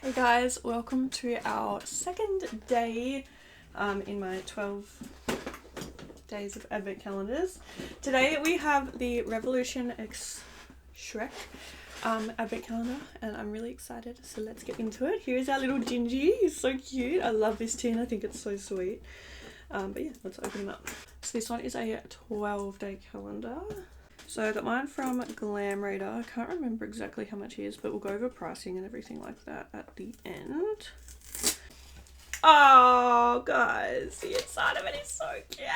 Hey guys, welcome to our second day in my 12 days of advent calendars. Today we have the Revolution X SHREK advent calendar and I'm really excited, so let's get into it. Here's our little Gingy, he's so cute. I love this tin, I think it's so sweet. But yeah, let's open him up. So this one is a 12-day calendar. So I got mine from Glam Reader. I can't remember exactly how much it is, but we'll go over pricing and everything like that at the end. Oh, guys, the inside of it is so cute.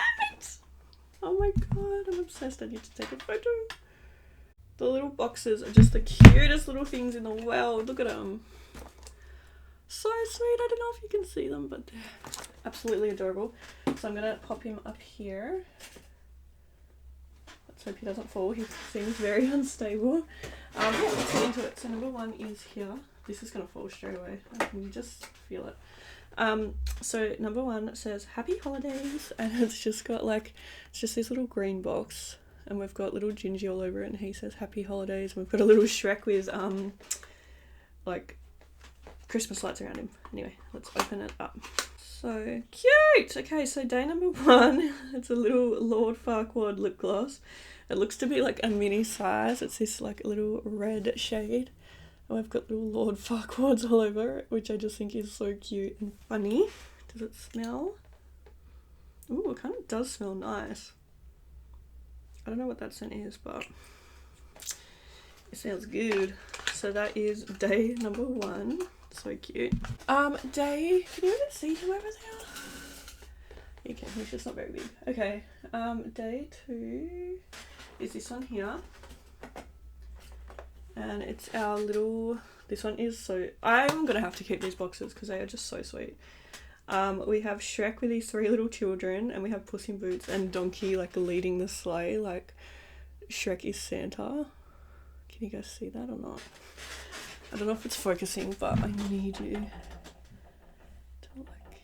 Oh my god, I'm obsessed. I need to take a photo. The little boxes are just the cutest little things in the world. Look at them. So sweet. I don't know if you can see them, but they're absolutely adorable. So I'm going to pop him up here. Let's hope he doesn't fall. He seems very unstable. Yeah, let's get into it. So number one is here. This is going to fall straight away. Can you just feel it? So number one says Happy Holidays, and it's just got like, it's just this little green box, and we've got little Gingy all over it, and he says Happy Holidays, and we've got a little SHREK with like Christmas lights around him. Anyway, let's open it up. So cute! Okay, so day number one, it's a little Lord Farquaad lip gloss. It looks to be like a mini size. It's this like little red shade. And we've got little Lord Farquaads all over it, which I just think is so cute and funny. Does it smell? Ooh, it kind of does smell nice. I don't know what that scent is, but it sounds good. So that is day number one. So cute. Day, can you even see him over there? You can, he's just not very big. Okay, day two is this one here. And it's our little, this one is so, I'm gonna have to keep these boxes because they are just so sweet. We have SHREK with these three little children, and we have Puss in Boots and Donkey like leading the sleigh, like SHREK is Santa. Can you guys see that or not? I don't know if it's focusing, but I need you to like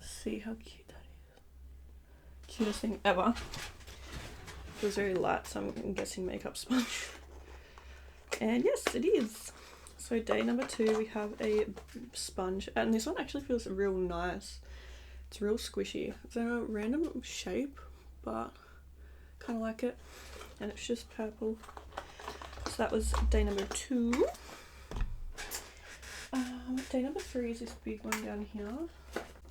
see how cute that is. Cutest thing ever. It was very light, so I'm guessing makeup sponge. And yes, it is. So day number two, we have a sponge, and this one actually feels real nice. It's real squishy. It's a random shape, but kind of like it. And it's just purple. So that was day number two. Day number three is this big one down here.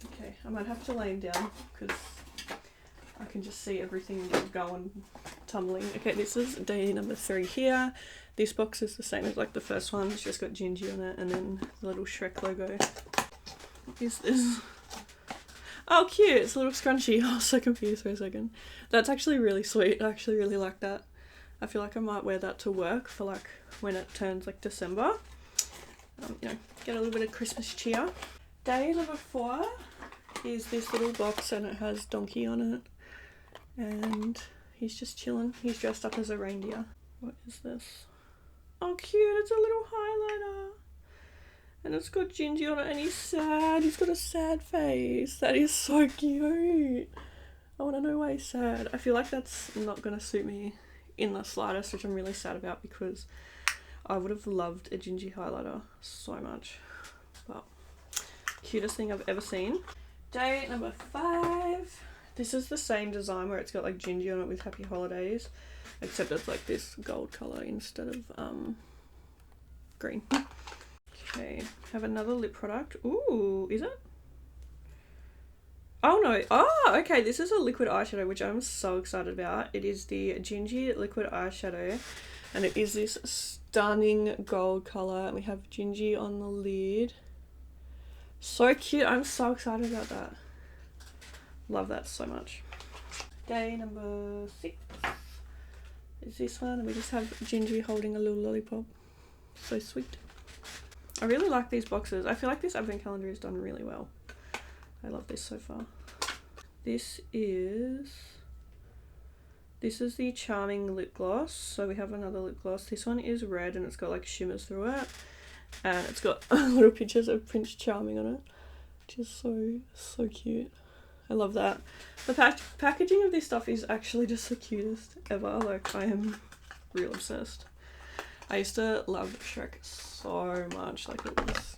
Okay, I might have to lay him down because I can just see everything going, tumbling. Okay, this is day number three here. This box is the same as like the first one. It's just got Gingy on it, and then the little SHREK logo. What is this? Oh, cute! It's a little scrunchie. I was so confused for a second. That's actually really sweet. I actually really like that. I feel like I might wear that to work for like when it turns like December. You know, get a little bit of Christmas cheer. Day number four is this little box, and it has Donkey on it. And he's just chilling. He's dressed up as a reindeer. What is this? Oh, cute. It's a little highlighter. And it's got Gingy on it, and he's sad. He's got a sad face. That is so cute. I want to know why he's sad. I feel like that's not going to suit me in the slightest, which I'm really sad about because I would have loved a Gingy highlighter so much. But cutest thing I've ever seen. Day number five. This is the same design where it's got like Gingy on it with Happy Holidays, except it's like this gold colour instead of green. Okay, have another lip product. Ooh, is it? Oh no, oh okay, this is a liquid eyeshadow, which I'm so excited about. It is the Gingy liquid eyeshadow, and it is this stunning gold colour, and we have Gingy on the lid. So cute, I'm so excited about that. Love that so much. Day number six is this one, and we just have Gingy holding a little lollipop. So sweet. I really like these boxes. I feel like this advent calendar is done really well. I love this so far. This is the Charming lip gloss. So we have another lip gloss. This one is red, and it's got like shimmers through it. And it's got little pictures of Prince Charming on it, which is so cute. I love that. The packaging of this stuff is actually just the cutest ever. Like, I am real obsessed. I used to love SHREK so much. Like, it was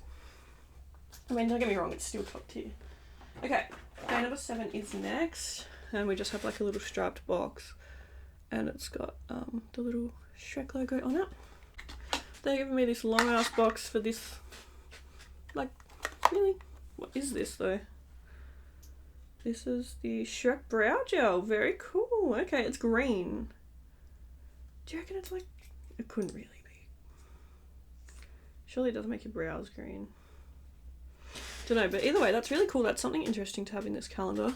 I mean, don't get me wrong, it's still top tier. Okay, day number 7 is next. And we just have like a little striped box. And it's got the little SHREK logo on it. They're giving me this long ass box for this. Like, really? What is this though? This is the SHREK brow gel. Very cool. Okay, it's green. Do you reckon it's like... It couldn't really be. Surely it doesn't make your brows green. Don't know, but either way, that's really cool. That's something interesting to have in this calendar.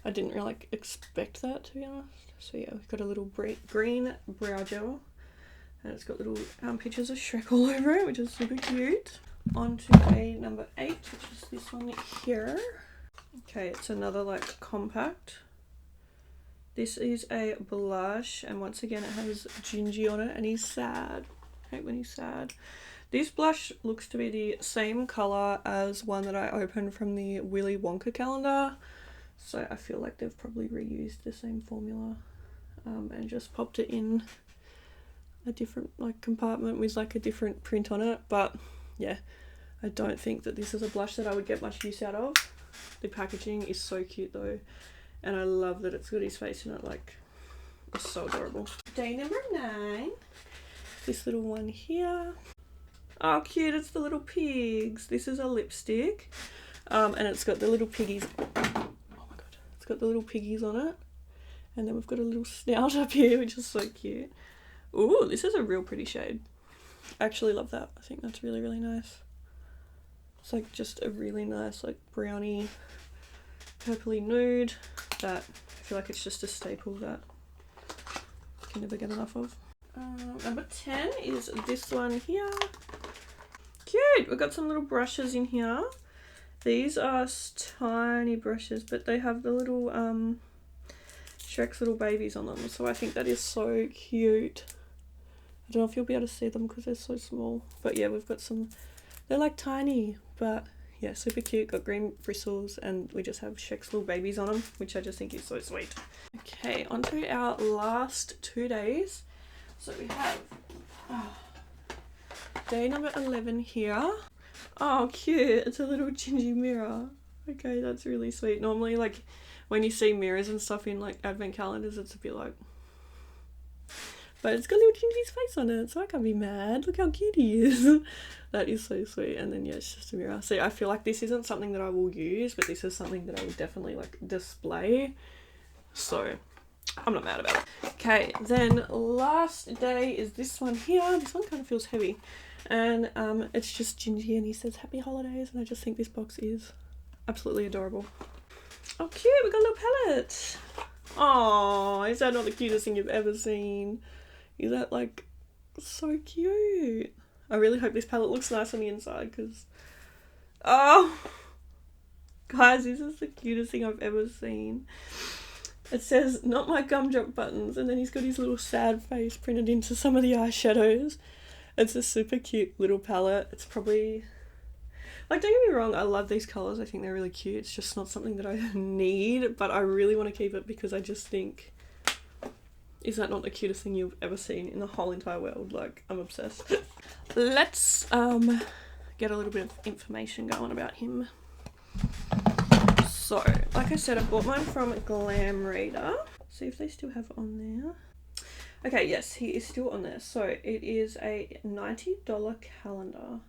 I didn't really expect that, to be honest. So yeah, we've got a little green brow gel. And it's got little pictures of SHREK all over it, which is super cute. On to day number 8, which is this one here. Okay, it's another like compact. This is a blush, and once again it has Gingy on it, and he's sad. I hate when he's sad. This blush looks to be the same colour as one that I opened from the Willy Wonka calendar. So I feel like they've probably reused the same formula and just popped it in a different like compartment with like a different print on it. But yeah, I don't think that this is a blush that I would get much use out of. The packaging is so cute though, and I love that it's got his face in it. Like, it's so adorable. Day number 9, this little one here. Oh cute, it's the little pigs. This is a lipstick and it's got the little piggies. Oh my god, it's got the little piggies on it, and then we've got a little snout up here, which is so cute. Ooh, this is a real pretty shade. I actually love that. I think that's really, really nice. It's like just a really nice like browny, purpley nude that I feel like it's just a staple that I can never get enough of. Number 10 is this one here. Cute! We've got some little brushes in here. These are tiny brushes, but they have the little SHREK's little babies on them, so I think that is so cute. I don't know if you'll be able to see them because they're so small, but yeah, we've got some, they're like tiny, but yeah, super cute. Got green bristles, and we just have SHREK's little babies on them, which I just think is so sweet. Okay, on to our last 2 days. So we have day number 11 here. Oh cute, it's a little Gingy mirror. Okay, that's really sweet. Normally like when you see mirrors and stuff in like advent calendars, it's a bit like, but it's got little Gingy's face on it, so I can't be mad. Look how cute he is. That is so sweet. And then yeah, it's just a mirror. So I feel like this isn't something that I will use, but this is something that I would definitely like display. So I'm not mad about it. Okay, then last day is this one here. This one kind of feels heavy. And it's just Gingy, and he says happy holidays, and I just think this box is absolutely adorable. Oh cute, we got a little palette. Oh, is that not the cutest thing you've ever seen? Is that like so cute? I really hope this palette looks nice on the inside, because oh guys, this is the cutest thing I've ever seen. It says not my gumdrop buttons, and then he's got his little sad face printed into some of the eyeshadows. It's a super cute little palette. It's probably, like, don't get me wrong, I love these colours. I think they're really cute. It's just not something that I need, but I really want to keep it because I just think, is that not the cutest thing you've ever seen in the whole entire world? Like, I'm obsessed. Let's get a little bit of information going about him. So, like I said, I bought mine from Glam Reader. See if they still have it on there. Okay, yes, he is still on there. So, it is a $90 calendar.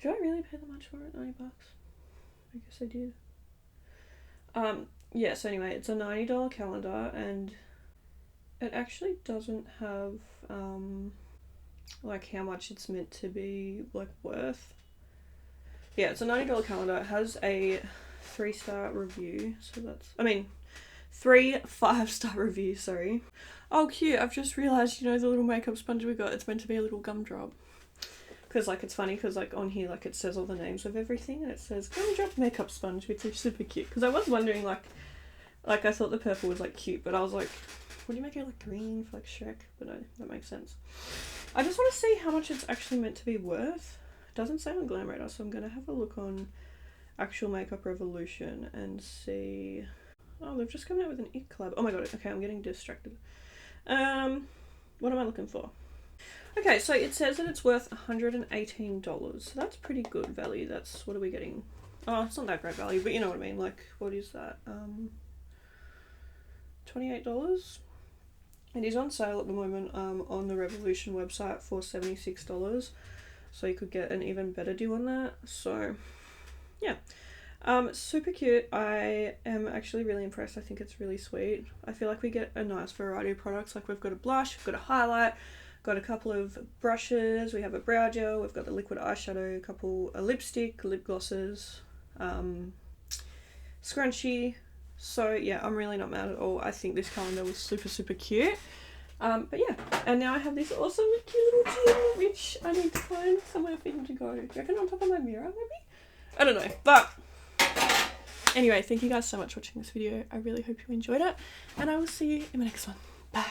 Did I really pay that much for it? $90 bucks? I guess I did. Yeah, so anyway, it's a $90 calendar, and it actually doesn't have, like, how much it's meant to be, like, worth. Yeah, it's a $90 calendar. It has a 3-star review, so that's, I mean, 3 5-star reviews, sorry. Oh cute, I've just realised, you know, the little makeup sponge we got, it's meant to be a little gumdrop. Because like it's funny because like on here like it says all the names of everything, and it says gumdrop makeup sponge, which is super cute. Because I was wondering like I thought the purple was like cute, but I was like, would you make it like green for like SHREK? But no, that makes sense. I just want to see how much it's actually meant to be worth. It doesn't say on Glam Radar, so I'm going to have a look on Actual Makeup Revolution and see. Oh, they've just come out with an IT collab. Oh my god, okay, I'm getting distracted. What am I looking for? Okay, so it says that it's worth $118. So that's pretty good value. That's, what are we getting? Oh, it's not that great value, but you know what I mean. Like, what is that? $28. It is on sale at the moment on the Revolution website for $76. So you could get an even better deal on that. So, yeah. Super cute. I am actually really impressed. I think it's really sweet. I feel like we get a nice variety of products. Like we've got a blush, we've got a highlight, got a couple of brushes, we have a brow gel, we've got the liquid eyeshadow, a lipstick, lip glosses, scrunchie. So yeah, I'm really not mad at all. I think this calendar was super, super cute. But yeah, and now I have this awesome cute little tin, which I need to find somewhere for him to go. Do you reckon on top of my mirror, maybe? I don't know, but anyway, thank you guys so much for watching this video. I really hope you enjoyed it, and I will see you in my next one. Bye.